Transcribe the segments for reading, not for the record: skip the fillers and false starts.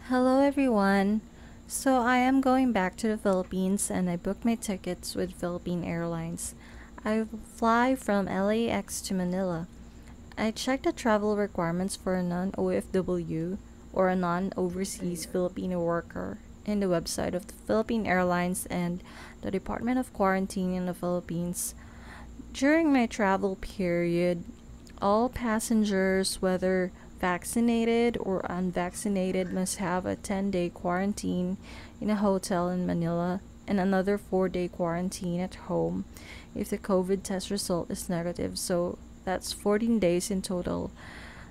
Hello everyone. So I am going back to the Philippines and I booked my tickets with Philippine Airlines. I will fly from LAX to Manila. I checked the travel requirements for a non-OFW or a non-overseas Filipino worker in the website of the Philippine Airlines and the Department of Quarantine in the Philippines. During my travel period, all passengers, whether vaccinated or unvaccinated, must have a 10-day quarantine in a hotel in Manila and another 4-day quarantine at home if the COVID test result is negative. So that's 14 days in total.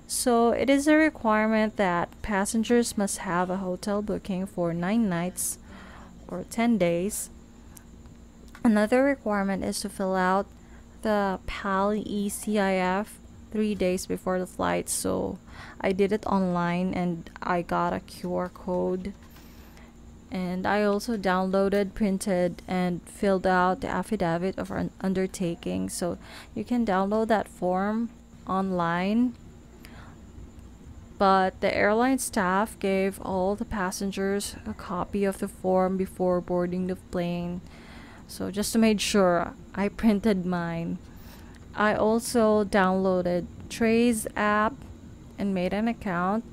So it is a requirement that passengers must have a hotel booking for 9 nights or 10 days. Another requirement is to fill out the PAL ECIF 3 days before the flight. So I did it online and I got a QR code. And I also downloaded, printed, and filled out the affidavit of an undertaking. So you can download that form online. But the airline staff gave all the passengers a copy of the form before boarding the plane. So just to make sure, I printed mine. I also downloaded Trace app and made an account,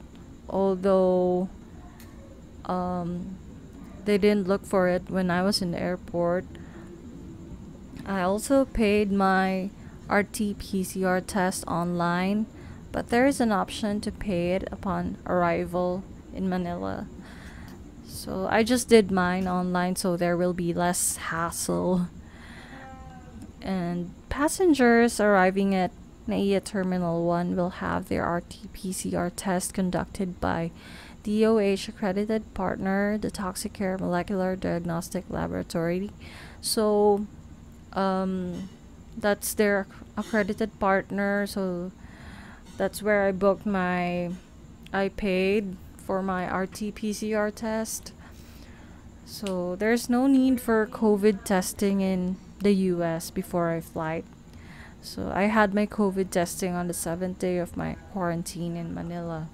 although they didn't look for it when I was in the airport. I also paid my RT-PCR test online, but there is an option to pay it upon arrival in Manila. So I just did mine online so there will be less hassle. And passengers arriving at NAIA Terminal 1 will have their RT-PCR test conducted by DOH accredited partner, the Toxicare Molecular Diagnostic Laboratory. So that's their accredited partner. So that's where I paid for my RT-PCR test. So there's no need for COVID testing in the US before I fly. So I had my COVID testing on the 7th day of my quarantine in Manila.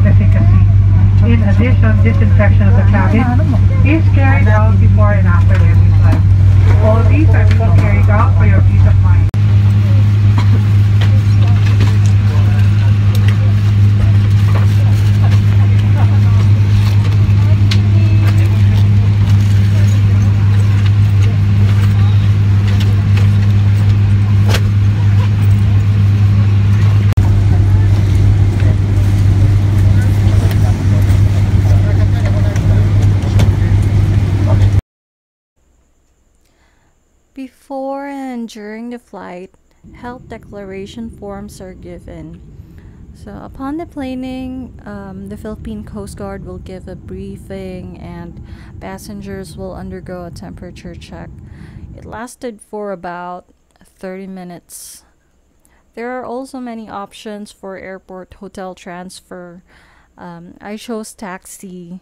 efficacy. In addition, disinfection of the cabin is carried out before and after every flight. All these are being carried out for your peace of mind. Before and during the flight, health declaration forms are given. So upon deplaning, the Philippine Coast Guard will give a briefing and passengers will undergo a temperature check. It lasted for about 30 minutes. There are also many options for airport hotel transfer. I chose taxi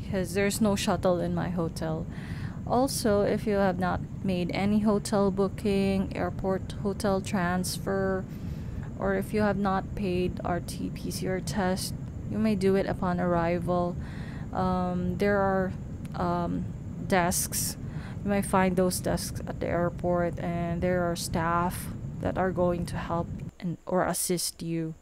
because there's no shuttle in my hotel. Also, if you have not made any hotel booking, airport hotel transfer, or if you have not paid RT-PCR test, you may do it upon arrival. There are desks. You may find those desks at the airport, and there are staff that are going to help or assist you.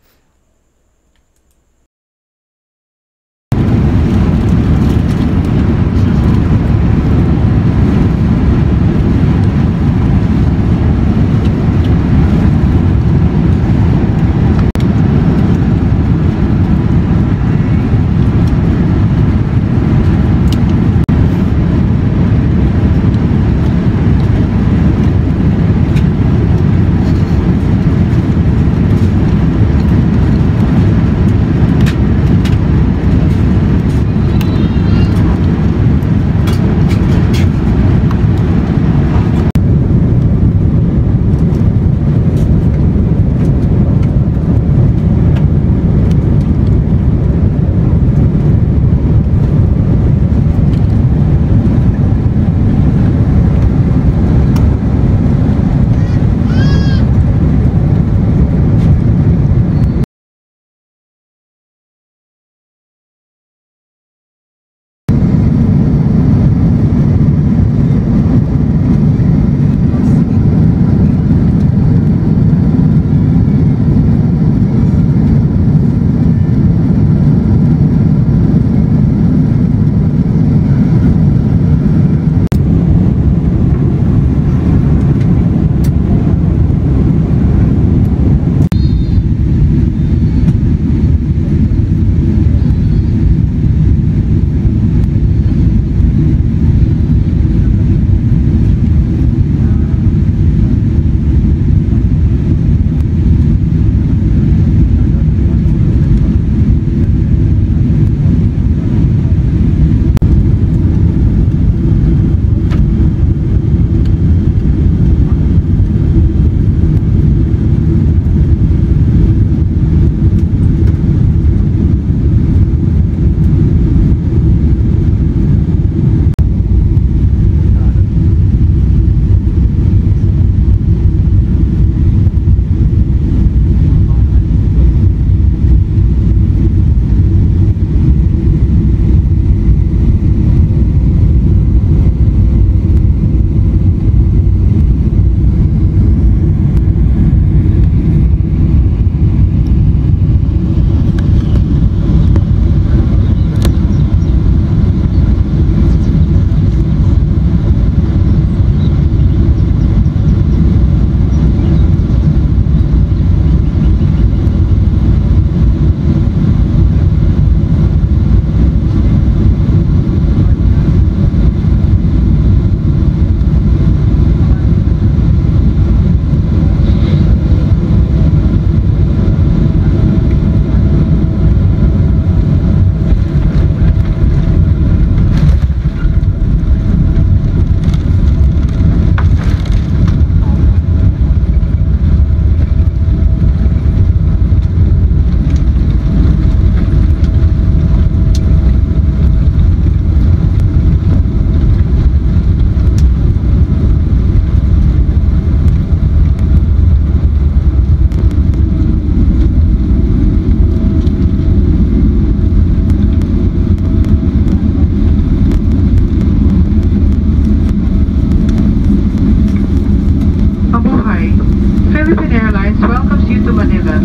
Manila.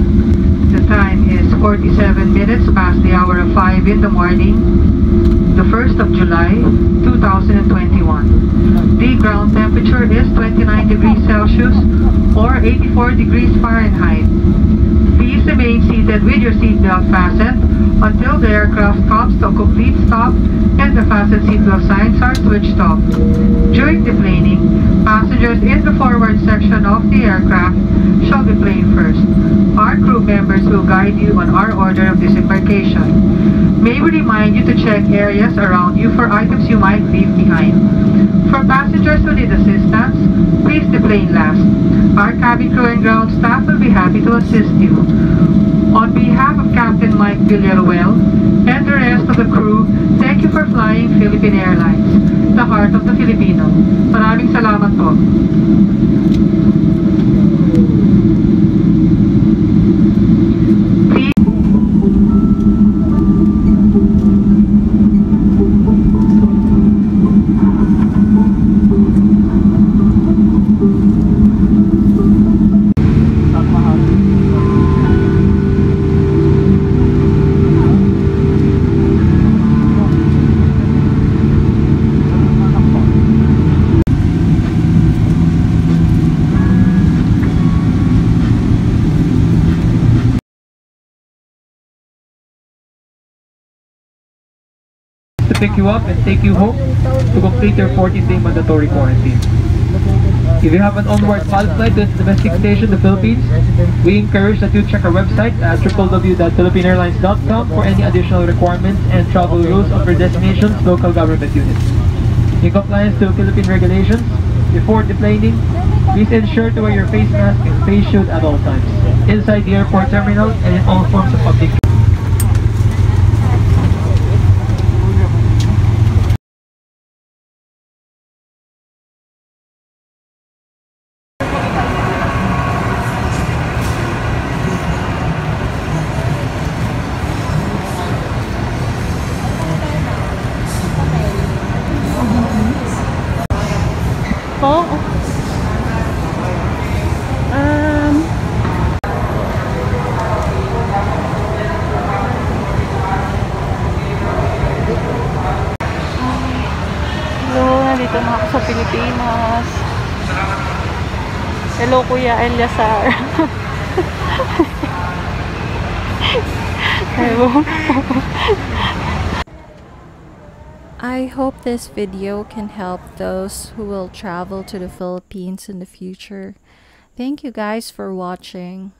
The time is 47 minutes past the hour of 5 in the morning, the 1st of July, 2021. The ground temperature is 29 degrees Celsius or 84 degrees Fahrenheit. Please remain seated with your seatbelt fastened until the aircraft comes to a complete stop and the fasten seatbelt signs are switched off. During deplaning, passengers in the forward section of the aircraft shall deplane first. Our crew members will guide you on our order of disembarkation. May we remind you to check areas around you for items you might leave behind. For passengers who need assistance, please deplane last. Our cabin crew and ground staff will be happy to assist you. On behalf of Captain Mike Villaruel and the rest of the crew, thank you for flying Philippine Airlines, the heart of the Filipino. Maraming salamat po. To pick you up and take you home to complete your 14-day mandatory quarantine. If you have an onward flight to the domestic station, the Philippines, we encourage that you check our website at www.philippineairlines.com for any additional requirements and travel rules of your destination's local government units. In compliance to Philippine regulations, before deplaning, please ensure to wear your face mask and face shield at all times, inside the airport terminal and in all forms of public. Nandito na ako sa Pilipinas. Hello, Kuya Eliasar. I hope this video can help those who will travel to the Philippines in the future. Thank you guys for watching.